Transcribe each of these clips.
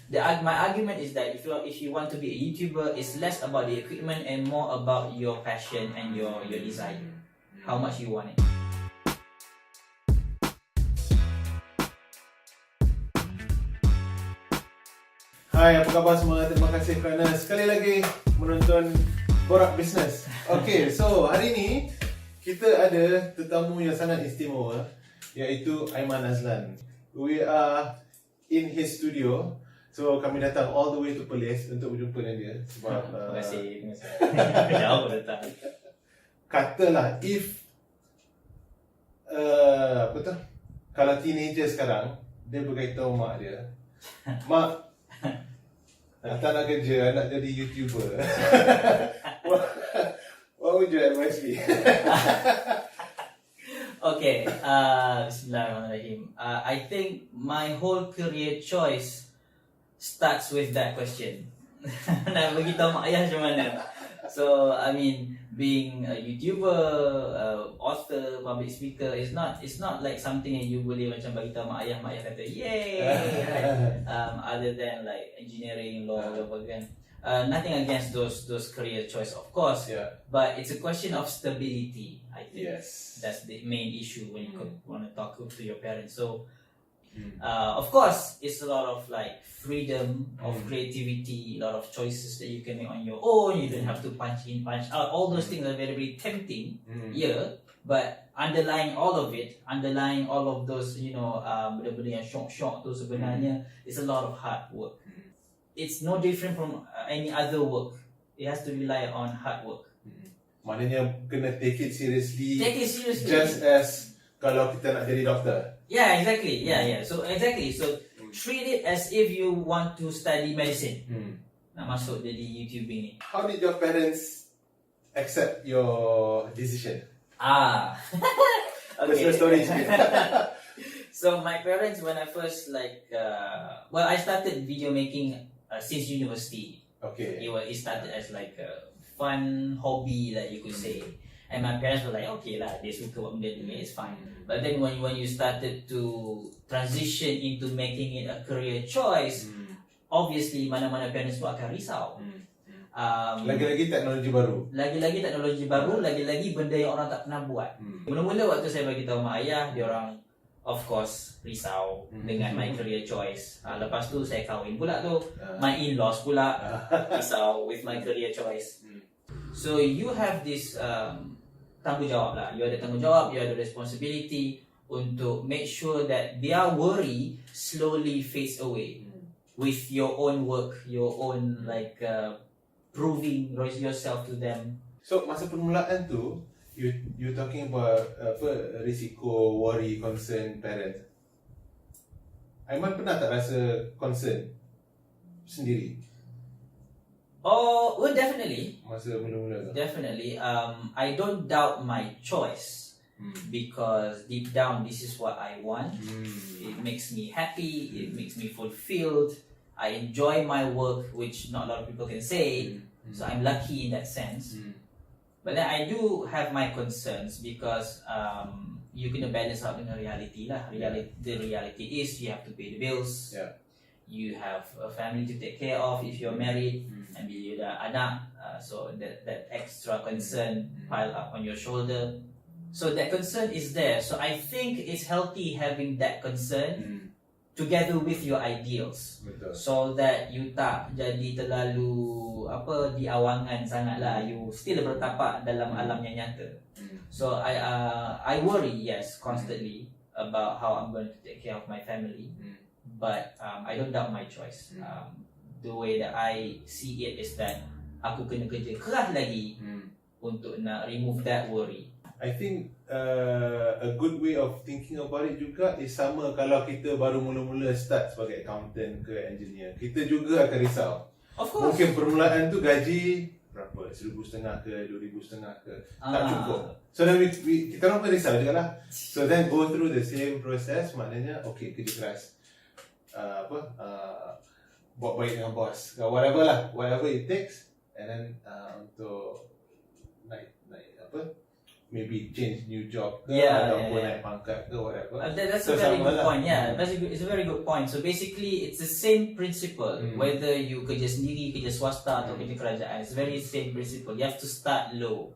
my argument is that if you want to be a YouTuber, it's less about the equipment and more about your passion and your desire, how much you want it. Hai, apa khabar semua? Terima kasih kerana sekali lagi menonton BorakBisnes. Okay, so hari ni kita ada tetamu yang sangat istimewa, iaitu Aiman Azlan. We are in his studio. So kami datang all the way to Perlis untuk berjumpa dengan dia. Sebab terima kasih. Jauh datang. Katalah if apa tu? Kalau teenager sekarang, dia beritahu mak dia, "Mak, tak nak kerja, nak jadi YouTuber." What would you advise me? Okay, Bismillahirrahmanirrahim. I think my whole career choice starts with that question. Nak beritahu mak ayah macam mana? So, I mean, being a YouTuber, author, public speaker, it's not like something yang you boleh macam beritahu mak ayah kata, yay, right? Other than like engineering, law, whatever kan. Nothing against those career choice, of course, but it's a question of stability. I think that's the main issue when you want to talk to your parents. So, of course, it's a lot of like freedom of creativity, a lot of choices that you can make on your own. You don't have to punch in, punch out. All those things are very, very tempting. But underlying all of it, underlying all of those, benda-benda yang syok-syok tu sebenarnya is a lot of hard work. It's no different from any other work. It has to rely on hard work. Maknanya kena take it seriously. Take it seriously. Just as kalau kita nak jadi doktor. Yeah, exactly. Yeah. So exactly. So treat it as if you want to study medicine. Nak masuk jadi YouTubing ni. How did your parents accept your decision? Okay. Personal story. So my parents, when I first I started video making since university. Okay. It started as like a fun hobby, like you could say. And my parents were like, okay lah, dia suka buat benda ni, it's fine. But then when you started to transition into making it a career choice, obviously mana-mana parents pun akan risau. Lagi-lagi teknologi baru. Lagi-lagi benda yang orang tak pernah buat. Mula-mula waktu saya bagi tahu mak ayah, dia orang of course risau dengan my career choice. Lepas tu saya kahwin pula tu, my in-laws pula risau with my career choice. So you have this tanggungjawab lah. You ada tanggungjawab, you ada responsibility untuk make sure that their worry slowly fades away with your own work, your own proving yourself to them. So masa permulaan tu, you talking about risiko, worry, concern parents. Aiman pernah tak rasa concern sendiri? Oh, well, definitely. Masa mula-mula tu? Definitely. I don't doubt my choice because deep down this is what I want. It makes me happy. It makes me fulfilled. I enjoy my work, which not a lot of people can say. So I'm lucky in that sense. But then I do have my concerns because you can balance out dengan reality lah. The reality is you have to pay the bills. You have a family to take care of if you're married, and you dah anak, so that extra concern pile up on your shoulder. So that concern is there. So I think it's healthy having that concern together with your ideals. Betul. So that you tak jadi terlalu diawangan sangat lah. You still bertapak dalam alam yang nyata. So I worry, yes, constantly about how I'm going to take care of my family. But I don't doubt my choice. The way that I see it is that aku kena kerja keras lagi untuk nak remove that worry. I think a good way of thinking about it juga is sama kalau kita baru mula-mula start sebagai accountant ke engineer. Kita juga akan risau. Of course. Mungkin permulaan tu gaji berapa? 1,500 ke 2,500 ke tak cukup. So then kita orang pun risau juga lah. So then go through the same process, maknanya okay, kerja keras. Buat baik dengan bos, whatever it takes, and then untuk naik maybe change new job ke, Yeah, ataupun yeah. naik pangkat ke, whatever. That's So, a very sama good lah. point. Yeah, it's a very good point. So basically, it's the same principle whether you kerja sendiri, kerja swasta atau kerja kerajaan. It's very same principle. You have to start low.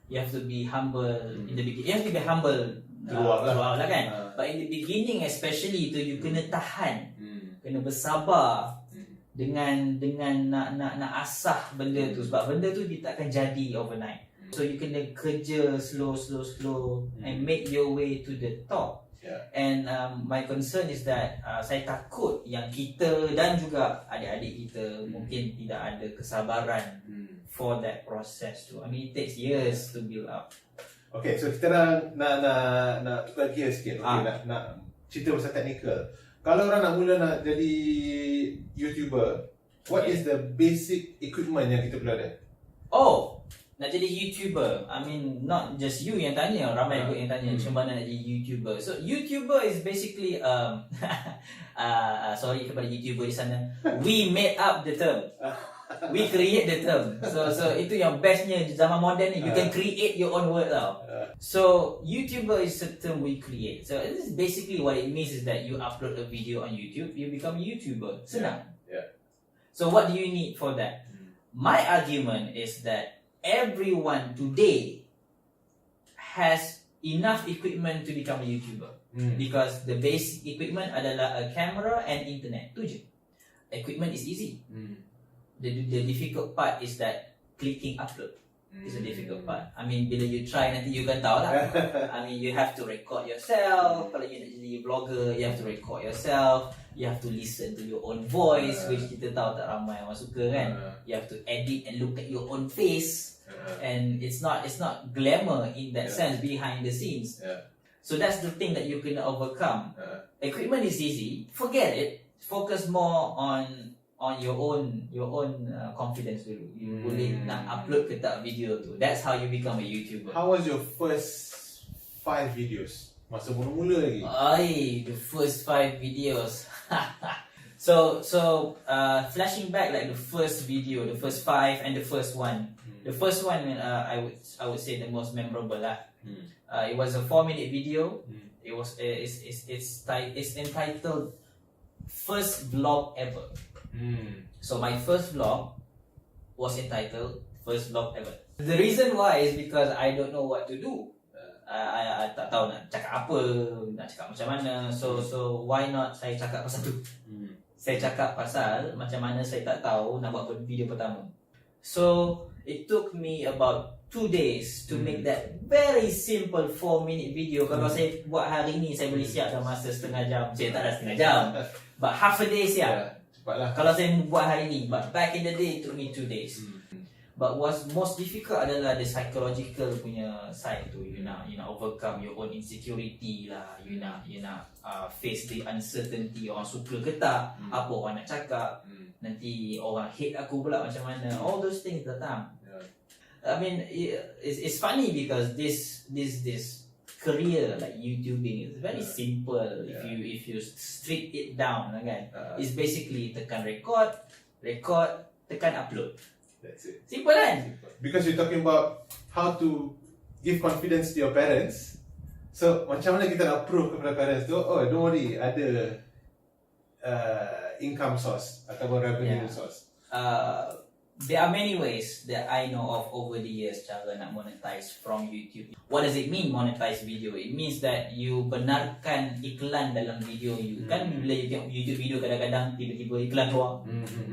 You have to be humble in the beginning. You have to be humble Keluar lah. kan. But in the beginning, especially itu, you kena tahan, kena bersabar dengan nak asah benda tu, sebab benda tu dia takkan jadi overnight. So you kena kerja slow and make your way to the top. Yeah. And my concern is that saya takut yang kita dan juga adik-adik kita mungkin tidak ada kesabaran for that process tu. I mean, it takes years to build up. Okay, so kita nak tukar gear sikit. Okay, nak cerita pasal technical. Kalau orang nak mula nak jadi YouTuber, what is the basic equipment yang kita perlu ada? Oh, nak jadi YouTuber. I mean, not just you yang tanya, ramai juga yang tanya macam mana nak jadi YouTuber. So YouTuber is basically sorry kepada YouTuber di sana, we made up the term. We create the term. So itu yang bestnya di zaman moden ni, you can create your own word tau. So YouTuber is a term we create. So this is basically what it means is that you upload a video on YouTube, you become a YouTuber. Senang. Yeah. So what do you need for that? My argument is that everyone today has enough equipment to become a YouTuber. Because the basic equipment adalah a camera and internet. Tu je. Equipment is easy. The difficult part is that clicking upload is a difficult part. I mean, bila you try nanti you kan tahu lah. I mean, you have to record yourself. Kalau you nak jadi vlogger, you have to record yourself. You have to listen to your own voice, which kita tahu tak ramai orang suka kan. You have to edit and look at your own face. And it's not glamour in that sense behind the scenes. So that's the thing that you can overcome. Equipment is easy. Forget it. Focus more on your own confidence dulu. You boleh nak upload ke tak video tu. That's how you become a YouTuber. How was your first 5 videos? Masa mula-mula lagi. The first 5 videos. So flashing back, like the first video, the first 5 and the first one. The first one, I would say the most memorable lah. It was a 4-minute video. It's entitled First Vlog Ever. So my first vlog was entitled First Vlog Ever. The reason why is because I don't know what to do. I tak tahu nak cakap apa, nak cakap macam mana. So why not saya cakap pasal tu. Saya cakap pasal macam mana saya tak tahu nak buat video pertama. So it took me about 2 days to make that very simple 4-minute video. Kalau saya buat hari ni, saya boleh siap dalam masa setengah jam. Saya tak ada setengah jam, but half a day siap. Cepatlah. Kalau saya buat hari ni, but back in the day it took me 2 days. But what's most difficult adalah the psychological punya side tu. You nak overcome your own insecurity lah. You nak face the uncertainty. Orang suka ke tak? Apa orang nak cakap? Nanti orang hate aku pula macam mana? All those things datang. I mean, it's funny because this career like YouTubing is very simple. If you strip it down, kan? It's basically tekan record, tekan upload. That's it. Simple kan? Because you're talking about how to give confidence to your parents. So macam mana kita nak prove kepada parents tu, oh don't worry, ada income source ataupun revenue source. There are many ways that I know of over the years cara nak monetize from YouTube. What does it mean monetize video? It means that you benarkan iklan dalam video you. Kan bila you tengok YouTube video kadang-kadang tiba-tiba iklan keluar.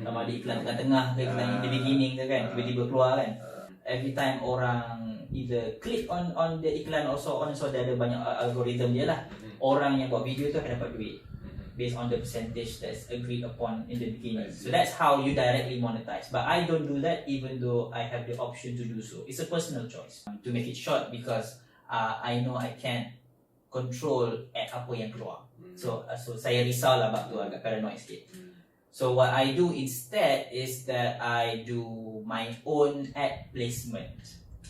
Sama ada iklan tengah-tengah ke iklan in the beginning ke kan, tiba-tiba keluar kan. Every time orang either click on the iklan also on, so dia ada banyak algoritma dia lah. Orang yang buat video tu akan dapat duit based on the percentage that's agreed upon in the beginning. So that's how you directly monetize. But I don't do that even though I have the option to do so. It's a personal choice. To make it short, because I know I can't control at apa yang keluar. So saya risau lah bab tu, agak paranoid sikit. So what I do instead is that I do my own ad placement.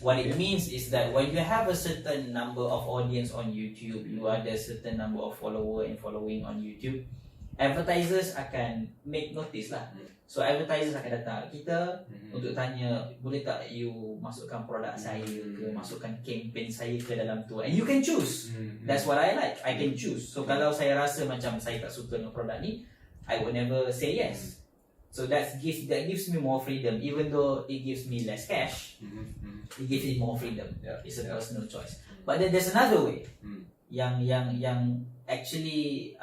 What it means is that when you have a certain number of audience on YouTube, you ada certain number of follower and following on YouTube, advertisers akan make notice lah. So advertisers akan datang kita untuk tanya, boleh tak you masukkan produk saya ke, masukkan campaign saya ke dalam tu, and you can choose. That's what I like, I can choose. So kalau saya rasa macam saya tak suka dengan produk ni, I would never say yes. So that gives me more freedom, even though it gives me less cash. It gives me more freedom. It's a personal choice. But then there's another way yang actually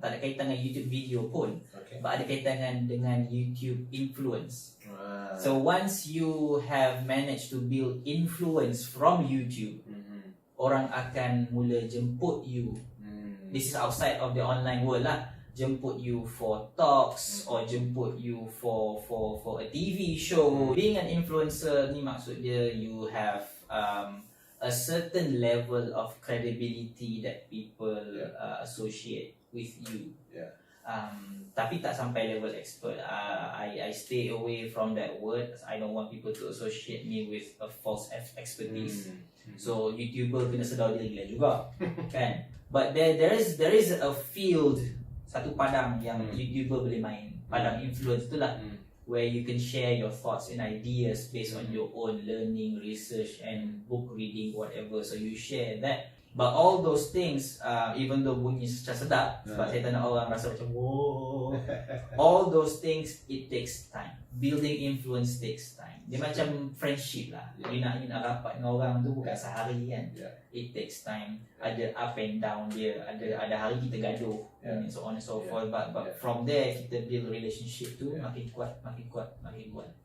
tak ada kaitan dengan YouTube video pun, but ada kaitan dengan YouTube influence. So once you have managed to build influence from YouTube, orang akan mula jemput you. This is outside of the online world lah. Jemput you for talks or jemput you for a TV show. Being an influencer ni maksud dia you have a certain level of credibility that people associate with you. Tapi tak sampai level expert. I stay away from that word. I don't want people to associate me with a false expertise. So YouTuber kena sedar dia gila juga, kan? But there is a field, satu padang yang YouTuber boleh main. Padang influence tu lah, where you can share your thoughts and ideas based on your own learning, research and book reading, whatever. So you share that. But all those things, even though bunyi secara sedap, sebab saya tak nak orang rasa macam wow, all those things, it takes time. Building influence takes time. Dia macam friendship lah. You nak rapat dengan orang tu bukan sehari kan. It takes time. Ada up and down dia. Ada hari kita gaduh, and so on and so forth. But from there kita build relationship tu makin kuat.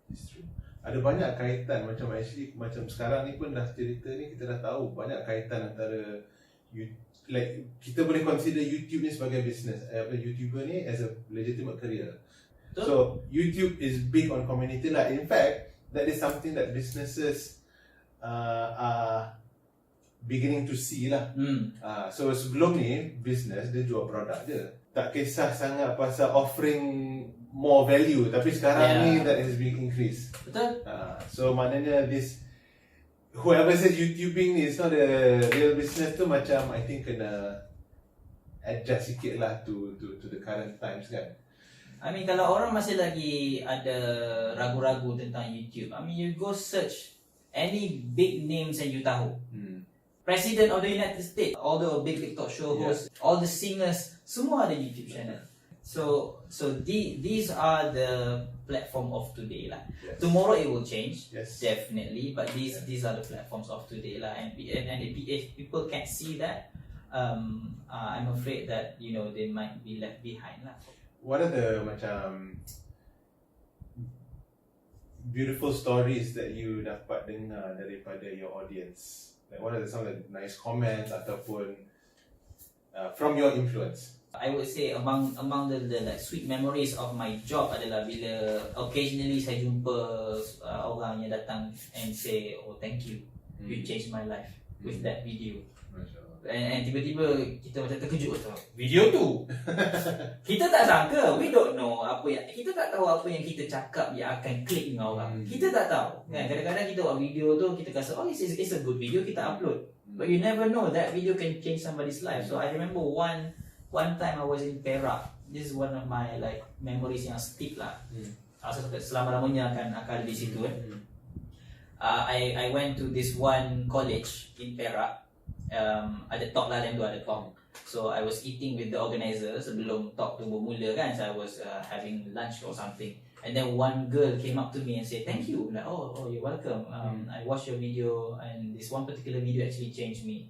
It's true. Ada banyak kaitan, macam sekarang ni pun dah cerita ni kita dah tahu banyak kaitan antara like kita boleh consider YouTube ni sebagai business, YouTuber ni as a legitimate career. So YouTube is big on community lah. In fact, that is something that businesses are beginning to see lah. So sebelum ni business dia jual produk dia, tak kisah sangat pasal offering more value, tapi sekarang ni that is being increased. Betul. So maknanya this whoever says YouTubing is not a real business tu macam I think kena adjust sikit lah to the current times kan. I mean kalau orang masih lagi ada ragu-ragu tentang YouTube, I mean you go search any big names yang you tahu. President of the United States, all the big talk show hosts, all the singers, semua ada YouTube channel. So these are the platform of today lah. Tomorrow it will change, definitely. But these are the platforms of today lah. And if people can't see that, I'm afraid that they might be left behind lah. What are the macam beautiful stories that you dapat dengar daripada your audience? Like what are some of the nice comments ataupun from your influence? I would say among the like sweet memories of my job adalah bila occasionally saya jumpa orang yang datang and say, oh thank you, you changed my life with that video. And tiba-tiba kita macam terkejut tu. Video tu kita tak sangka, we don't know kita tak tahu apa yang kita cakap yang akan klik dengan orang. Kita tak tahu kan. Kadang-kadang kita buat video tu kita rasa oh it's a good video, kita upload. But you never know that video can change somebody's life. So I remember one time I was in Perak. This is one of my like memories yang stick lah. Selama-lamanya akan ada di situ. I went to this one college in Perak. Ada talk lah, dan tu ada talk. So I was eating with the organizer sebelum talk tu bermula kan. So I was having lunch or something. And then one girl came up to me and said, thank you. Like, oh you're welcome. I watched your video and this one particular video actually changed me.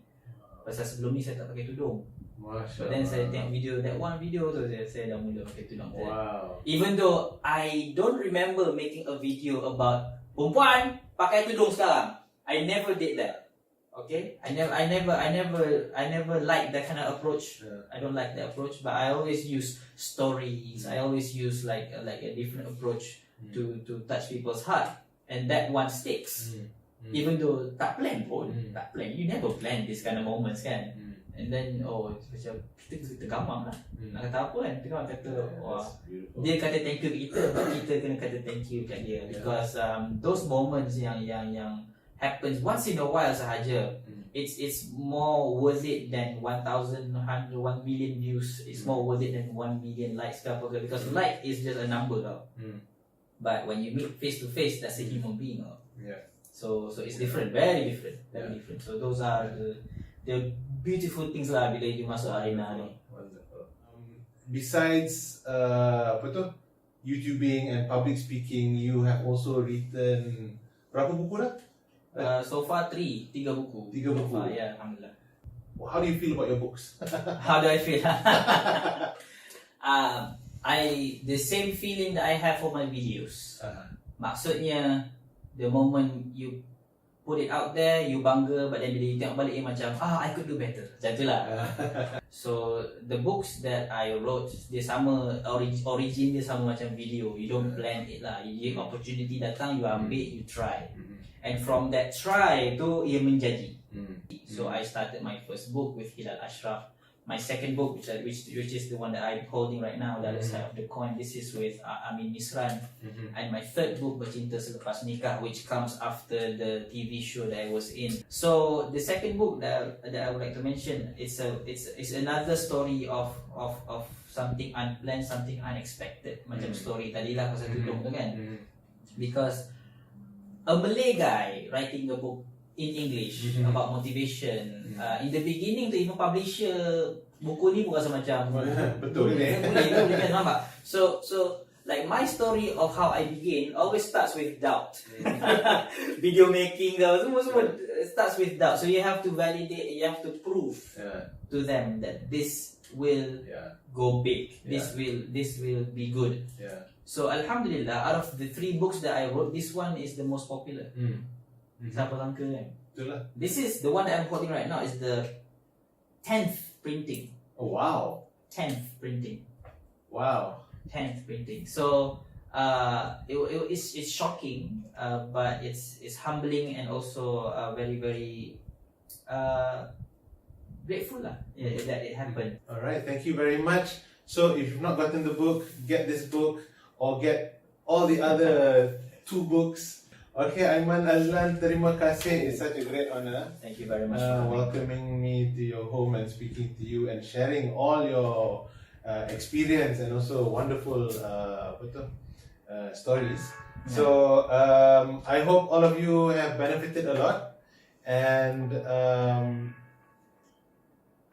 Pasal sebelum ni saya tak pakai tudung. But then saya tengok video, that one video tu saya dah mula pakai tudung. Wow. Even though I don't remember making a video about perempuan pakai tudung sekarang. I never did that. Okay, I never like that kind of approach. I don't like that approach, but I always use stories. I always use like a different approach to touch people's heart, and that one sticks. Even though tak plan pun, tak plan. You never plan this kind of moments kan. And then macam kita gamang lah. Nak kata apa kan? Kita kata wah, dia kata thank you kita, but kita kena kata thank you kat dia because those moments yang happens once in a while sahaja. it's more worth it than 1,100 1 million views. It's more worth it than 1 million likes ke apa ke, because like is just a number tau. But when you meet face to face, that's a human being tau. So it's different, very different, very different. So those are the beautiful things lah bila you masuk arena ni. Wonderful. Besides apa tu, YouTubing and public speaking, you have also written berapa buku dah? So far 3 buku. 3 buku. So far, yeah, alhamdulillah. How do you feel about your books? How do I feel? The same feeling that I have for my videos. Maksudnya, the moment you put it out there, you bangga, but then bila you tengok balik, macam, I could do better. Macam tu lah. So, the books that I wrote, dia sama, origin dia sama macam video. You don't plan it lah. You opportunity datang, you ambil, you try. And from that try tu, ia menjadi. So, I started my first book with Hilal Ashraf. My second book, which is the one that I'm holding right now, The Other Side of the Coin. This is with Amin Misran. And my third book, Bercinta Selepas Nikah, which comes after the TV show that I was in. So the second book that I would like to mention, it's another story of something unplanned, something unexpected. Macam story tadilah pasal tudung tu kan. Because a Malay guy writing a book in English about motivation. In the beginning to even publisher buku ni pun rasa macam betul ni. Boleh kan, faham tak? So like my story of how I begin always starts with doubt. Video making semua starts with doubt. So you have to validate, you have to prove to them that this will go big. This will be good. So alhamdulillah, out of the 3 books that I wrote, this one is the most popular. Siapa sangka kan? Itulah. This is the one that I'm holding right now, is the 10th printing. Oh wow. 10th printing. Wow. 10th printing. So it's shocking, but it's humbling and also very very grateful lah that it happened. Alright, thank you very much. So if you've not gotten the book, get this book or get all the other 2 books. Okay, Aiman Azlan, terima kasih. It's such a great honor. Thank you very much. Welcoming me to your home and speaking to you and sharing all your experience and also wonderful stories. So I hope all of you have benefited a lot, and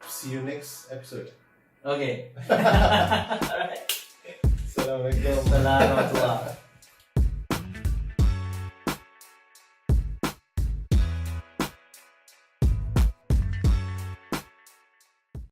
see you next episode. Okay. Alright. Assalamualaikum. Assalamualaikum.